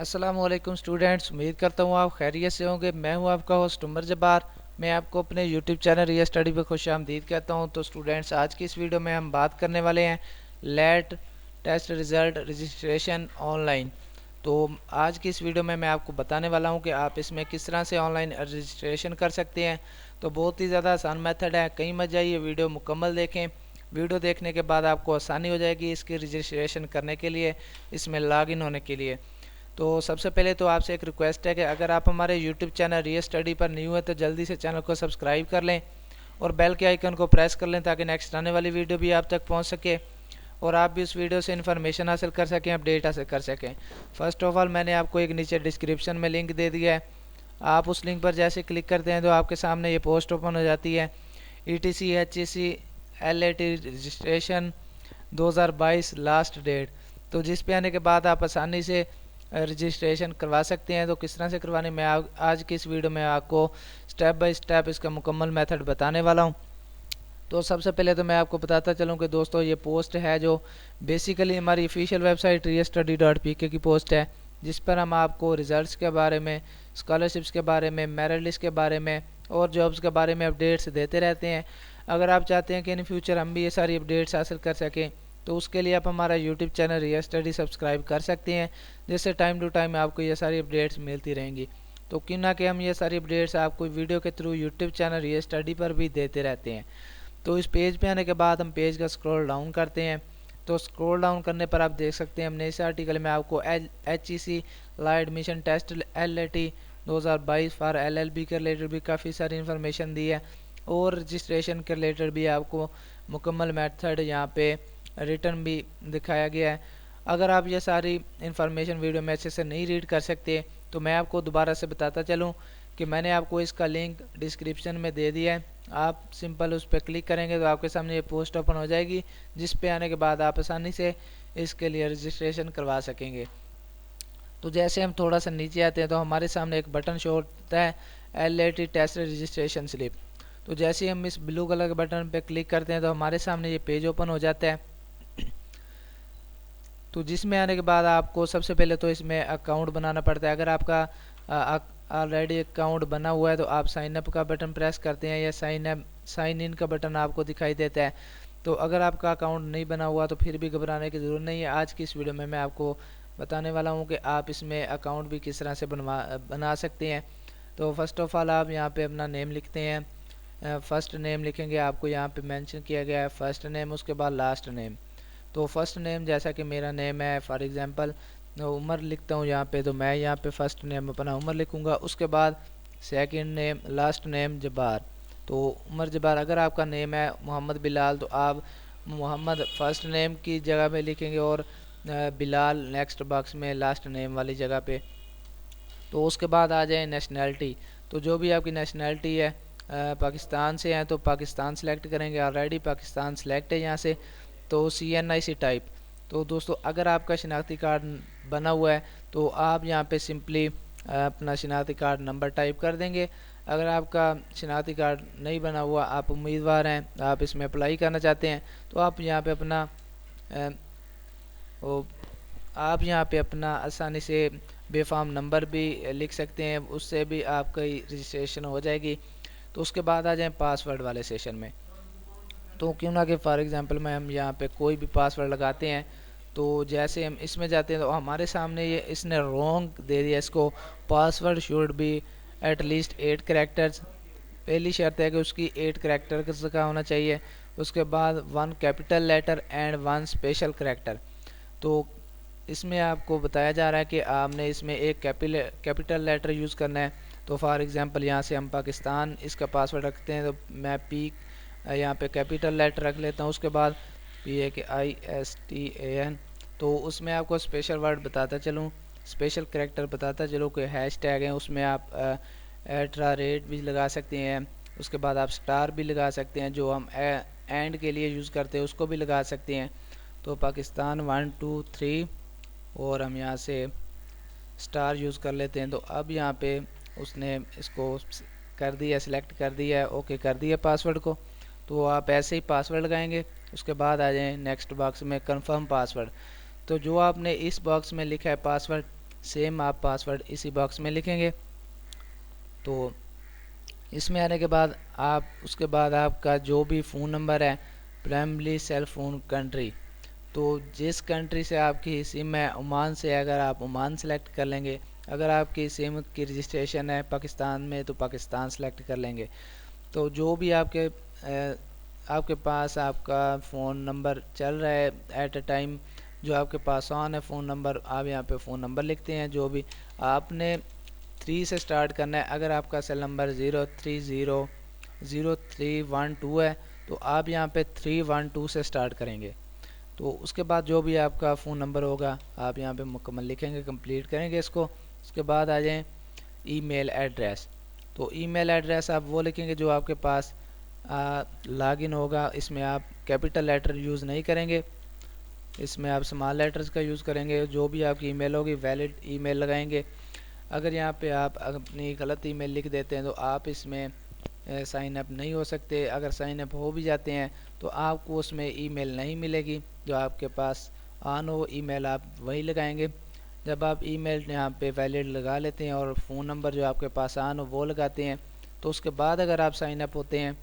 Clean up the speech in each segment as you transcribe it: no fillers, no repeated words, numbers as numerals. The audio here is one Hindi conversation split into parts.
अस्सलामुअलैकुम स्टूडेंट्स, उम्मीद करता हूँ आप खैरियत से होंगे। मैं हूँ आपका होस्ट उमर जब्बार। मैं आपको अपने यूट्यूब चैनल रिया स्टडी पर खुशामदीद कहता हूँ। तो स्टूडेंट्स, आज की इस वीडियो में हम बात करने वाले हैं late test result registration online. तो आज की इस वीडियो में मैं आपको बताने वाला हूँ कि आप इसमें किस तरह से ऑनलाइन रजिस्ट्रेशन कर सकते हैं। तो बहुत ही ज़्यादा आसान मेथड है, कहीं मत जाइए, वीडियो मुकम्मल देखें। वीडियो देखने के बाद आपको आसानी हो जाएगी इसकी रजिस्ट्रेशन करने के लिए, इसमें लॉगिन होने के लिए। तो सबसे पहले तो आपसे एक रिक्वेस्ट है कि अगर आप हमारे यूट्यूब चैनल रिया स्टडी पर न्यू है तो जल्दी से चैनल को सब्सक्राइब कर लें और बेल के आइकन को प्रेस कर लें ताकि नेक्स्ट आने वाली वीडियो भी आप तक पहुंच सके और आप भी उस वीडियो से इन्फॉर्मेशन हासिल कर सकें, अपडेट हासिल कर सकें। फ़र्स्ट ऑफ ऑल मैंने आपको एक नीचे डिस्क्रिप्शन में लिंक दे दिया है। आप उस लिंक पर जैसे क्लिक करते हैं तो आपके सामने ये पोस्ट ओपन हो जाती है, ETC HEC LAT registration 2022 last date. तो जिस पे आने के बाद आप आसानी से रजिस्ट्रेशन करवा सकते हैं। तो किस तरह से करवाने, मैं आज की इस वीडियो में आपको स्टेप बाय स्टेप इसका मुकम्मल मेथड बताने वाला हूं। तो सबसे पहले तो मैं आपको बताता चलूं कि दोस्तों ये पोस्ट है जो बेसिकली हमारी ऑफिशियल वेबसाइट restudy.pk की पोस्ट है, जिस पर हम आपको रिजल्ट्स के बारे में, स्कॉलरशिप्स के बारे में, मेरिट लिस्ट के बारे में और जॉब्स के बारे में अपडेट्स देते रहते हैं। अगर आप चाहते हैं कि इन फ्यूचर हम भी ये सारी अपडेट्स हासिल कर सकें तो उसके लिए आप हमारा यूट्यूब चैनल रिया स्टडी सब्सक्राइब कर सकते हैं, जिससे टाइम टू टाइम आपको ये सारी अपडेट्स मिलती रहेंगी। तो क्यों ना कि हम ये सारी अपडेट्स आपको वीडियो के थ्रू यूट्यूब चैनल रिया स्टडी पर भी देते रहते हैं। तो इस पेज पे आने के बाद हम पेज का स्क्रॉल डाउन करते हैं। तो स्क्रॉल डाउन करने पर आप देख सकते हैं हमने इस आर्टिकल में आपको HEC law admission test LAT 2022 for LLB के रिलेटेड भी काफ़ी सारी इन्फॉर्मेशन दी है और रजिस्ट्रेशन के रिलेटेड भी आपको मुकम्मल मेथड यहाँ पे रिटर्न भी दिखाया गया है। अगर आप ये सारी इन्फॉर्मेशन वीडियो में अच्छे से नहीं रीड कर सकते तो मैं आपको दोबारा से बताता चलूँ कि मैंने आपको इसका लिंक डिस्क्रिप्शन में दे दिया है। आप सिंपल उस पर क्लिक करेंगे तो आपके सामने ये पोस्ट ओपन हो जाएगी, जिस पे आने के बाद आप आसानी से इसके लिए रजिस्ट्रेशन करवा सकेंगे। तो जैसे हम थोड़ा सा नीचे आते हैं तो हमारे सामने एक बटन शो होता है LAT टेस्ट रजिस्ट्रेशन स्लिप। तो जैसे हम इस ब्लू कलर के बटन पे क्लिक करते हैं तो हमारे सामने ये पेज ओपन हो जाता है। तो जिसमें आने के बाद आपको सबसे पहले तो इसमें अकाउंट बनाना पड़ता है। अगर आपका ऑलरेडी अकाउंट बना हुआ है तो आप साइन अप का बटन प्रेस करते हैं या साइन इन का बटन आपको दिखाई देता है। तो अगर आपका अकाउंट नहीं बना हुआ तो फिर भी घबराने की ज़रूरत नहीं है। आज की इस वीडियो में मैं आपको बताने वाला हूँ कि आप इसमें अकाउंट भी किस तरह से बना सकते हैं। तो फर्स्ट ऑफ ऑल आप यहाँ पे अपना नेम लिखते हैं। फर्स्ट नेम लिखेंगे, आपको यहाँ पे मेंशन किया गया है फर्स्ट नेम, उसके बाद लास्ट नेम। तो फर्स्ट नेम जैसा कि मेरा नेम है, फॉर एग्जांपल उमर लिखता हूँ यहाँ पे, तो मैं यहाँ पे फर्स्ट नेम अपना उमर लिखूँगा। उसके बाद second name, last name Jabbar. तो उमर जब्बार। अगर आपका नेम है मोहम्मद बिलाल तो आप मोहम्मद फर्स्ट नेम की जगह पे लिखेंगे और बिलाल नेक्स्ट बॉक्स में लास्ट नेम वाली जगह पे। तो उसके बाद आ जाए नेशनैलिटी। तो जो भी आपकी नेशनैलिटी है, पाकिस्तान से हैं तो पाकिस्तान सेलेक्ट करेंगे। ऑलरेडी पाकिस्तान सेलेक्ट है यहाँ से, तो CNIC टाइप। तो दोस्तों अगर आपका शनाख्ती कार्ड बना हुआ है तो आप यहाँ पे सिंपली अपना शनाख्ती कार्ड नंबर टाइप कर देंगे। अगर आपका शनाख्ती कार्ड नहीं बना हुआ, आप उम्मीदवार हैं, आप इसमें अप्लाई करना चाहते हैं, तो आप यहाँ पे अपना आसानी से बेफाम नंबर भी लिख सकते हैं, उससे भी आपकी रजिस्ट्रेशन हो जाएगी। तो उसके बाद आ जाएं पासवर्ड वाले सेशन में। तो क्यों ना कि फॉर एग्जांपल में हम यहाँ पे कोई भी पासवर्ड लगाते हैं, तो जैसे हम इसमें जाते हैं तो हमारे सामने ये इसने रॉन्ग दे दिया इसको। Password should be at least 8 characters. पहली शर्त है कि उसकी 8 कैरेक्टर का होना चाहिए। उसके बाद 1 capital letter and 1 special character. तो इसमें आपको बताया जा रहा है कि आपने इसमें एक कैपिटल लेटर यूज़ करना है। तो फॉर एग्जांपल यहाँ से हम पाकिस्तान इसका पासवर्ड रखते हैं, तो मैं पी यहाँ पे कैपिटल लेटर रख लेता हूँ। उसके बाद PAKISTAN। तो उसमें आपको स्पेशल वर्ड बताता चलूँ, स्पेशल कैरेक्टर बताता चलूँ कि हैश टैग है, उसमें आप @ भी लगा सकते हैं। उसके बाद आप स्टार भी लगा सकते हैं, जो हम एंड के लिए यूज़ करते हैं उसको भी लगा सकते हैं। तो पाकिस्तान 1 2 3 और हम यहाँ से स्टार यूज़ कर लेते हैं। तो अब यहाँ पे उसने इसको कर दिया, सिलेक्ट कर दिया, ओके कर दिया पासवर्ड को। तो आप ऐसे ही पासवर्ड लगाएंगे। उसके बाद आ जाएं नेक्स्ट बॉक्स में कंफर्म पासवर्ड। तो जो आपने इस बॉक्स में लिखा है पासवर्ड, सेम आप पासवर्ड इसी बॉक्स में लिखेंगे। तो इसमें आने के बाद आप उसके बाद आपका जो भी फ़ोन नंबर है, प्राइमरी सेल फ़ोन कंट्री, तो जिस कंट्री से आपकी सिम है, ओमान से अगर आप ओमान सेलेक्ट कर लेंगे, अगर आपकी सिम की रजिस्ट्रेशन है पाकिस्तान में तो पाकिस्तान सेलेक्ट कर लेंगे। तो जो भी आपके पास आपका फ़ोन नंबर चल रहा है एट अ टाइम, जो आपके पास ऑन है फ़ोन नंबर, आप यहाँ पे फ़ोन नंबर लिखते हैं। जो भी आपने 3 से स्टार्ट करना है। अगर आपका सेल नंबर 0300312 है तो आप यहाँ पे 312 से स्टार्ट करेंगे। तो उसके बाद जो भी आपका फ़ोन नंबर होगा आप यहाँ पे मुकम्मल लिखेंगे, कंप्लीट करेंगे इसको। उसके बाद आ जाएं ईमेल एड्रेस। तो ईमेल एड्रेस आप वो लिखेंगे जो आपके पास लॉगिन होगा। इसमें आप कैपिटल लेटर यूज़ नहीं करेंगे, इसमें आप स्मॉल लेटर्स का यूज़ करेंगे। जो भी आपकी ईमेल होगी वैलिड ईमेल लगाएंगे। अगर यहाँ पे आप अपनी गलत ईमेल लिख देते हैं तो आप इसमें साइन अप नहीं हो सकते। अगर साइन अप हो भी जाते हैं तो आपको उसमें ईमेल नहीं मिलेगी। जो आपके पास ऑन हो ईमेल आप वही लगाएंगे। जब आप ईमेल यहाँ पे वैलिड लगा लेते हैं और फ़ोन नंबर जो आपके पास ऑन हो वो लगाते हैं, तो उसके बाद अगर आप साइन अप होते हैं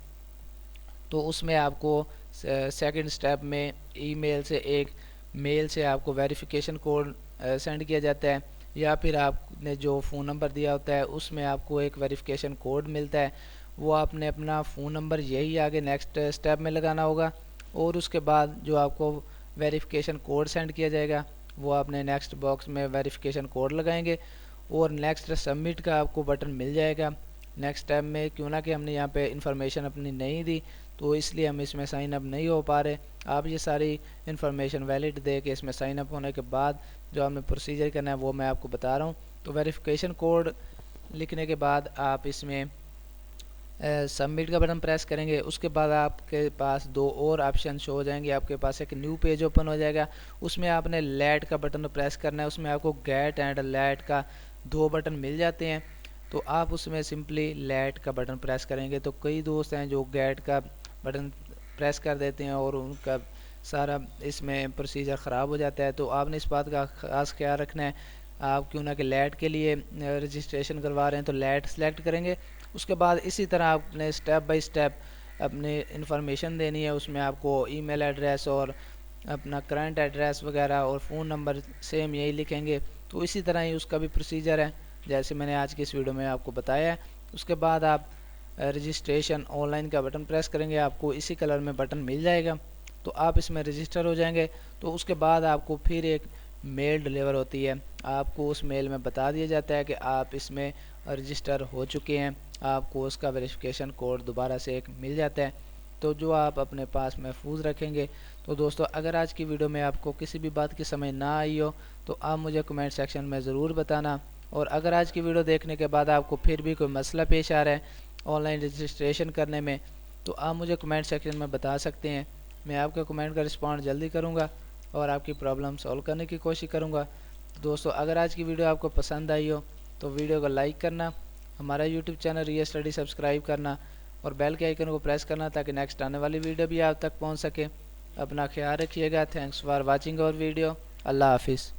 तो उसमें आपको सेकंड स्टेप में ईमेल से एक मेल से आपको वेरिफिकेशन कोड सेंड किया जाता है, या फिर आपने जो फ़ोन नंबर दिया होता है उसमें आपको एक वेरिफिकेशन कोड मिलता है। वो आपने अपना फ़ोन नंबर यही आगे नेक्स्ट स्टेप में लगाना होगा, और उसके बाद जो आपको वेरिफिकेशन कोड सेंड किया जाएगा वो आपने नेक्स्ट बॉक्स में वेरिफिकेशन कोड लगाएंगे, और नेक्स्ट सबमिट का आपको बटन मिल जाएगा। नेक्स्ट स्टेप में क्यों ना कि हमने यहाँ पे इंफॉर्मेशन अपनी नहीं दी तो इसलिए हम इसमें साइन अप नहीं हो पा रहे। आप ये सारी इन्फॉर्मेशन वैलिड दे के इसमें साइन अप होने के बाद जो हमें प्रोसीजर करना है वो मैं आपको बता रहा हूँ। तो वेरिफिकेशन कोड लिखने के बाद आप इसमें सबमिट का बटन प्रेस करेंगे। उसके बाद आपके पास दो और ऑप्शन शो हो जाएंगे। आपके पास एक न्यू पेज ओपन हो जाएगा, उसमें आपने लेट का बटन प्रेस करना है। उसमें आपको गेट एंड लेट का दो बटन मिल जाते हैं, तो आप उसमें सिंपली लेट का बटन प्रेस करेंगे। तो कई दोस्त हैं जो गेट का बटन प्रेस कर देते हैं और उनका सारा इसमें प्रोसीजर ख़राब हो जाता है। तो आपने इस बात का ख़ास ख्याल रखना है। आप क्यों ना कि लेट के लिए रजिस्ट्रेशन करवा रहे हैं तो लेट सेलेक्ट करेंगे। उसके बाद इसी तरह आपने स्टेप बाय स्टेप अपनी इन्फॉर्मेशन देनी है। उसमें आपको ईमेल एड्रेस और अपना करंट एड्रेस वगैरह और फ़ोन नंबर सेम यही लिखेंगे। तो इसी तरह ही उसका भी प्रोसीजर है जैसे मैंने आज की इस वीडियो में आपको बताया है। उसके बाद आप रजिस्ट्रेशन ऑनलाइन का बटन प्रेस करेंगे, आपको इसी कलर में बटन मिल जाएगा, तो आप इसमें रजिस्टर हो जाएंगे। तो उसके बाद आपको फिर एक मेल डिलीवर होती है। आपको उस मेल में बता दिया जाता है कि आप इसमें रजिस्टर हो चुके हैं। आपको उसका वेरिफिकेशन कोड दोबारा से एक मिल जाता है, तो जो आप अपने पास महफूज रखेंगे। तो दोस्तों अगर आज की वीडियो में आपको किसी भी बात की समझ ना आई हो तो आप मुझे कमेंट सेक्शन में ज़रूर बताना। और अगर आज की वीडियो देखने के बाद आपको फिर भी कोई मसला पेश आ रहा है ऑनलाइन रजिस्ट्रेशन करने में तो आप मुझे कमेंट सेक्शन में बता सकते हैं। मैं आपके कमेंट का रिस्पॉन्ड जल्दी करूँगा और आपकी प्रॉब्लम सॉल्व करने की कोशिश करूँगा। तो दोस्तों अगर आज की वीडियो आपको पसंद आई हो तो वीडियो को लाइक करना, हमारा यूट्यूब चैनल रिया स्टडी सब्सक्राइब करना और बेल के आइकन को प्रेस करना ताकि नेक्स्ट आने वाली वीडियो भी आप तक पहुँच सके। अपना ख्याल रखिएगा। Thanks for watching our video. अल्लाह हाफिज़।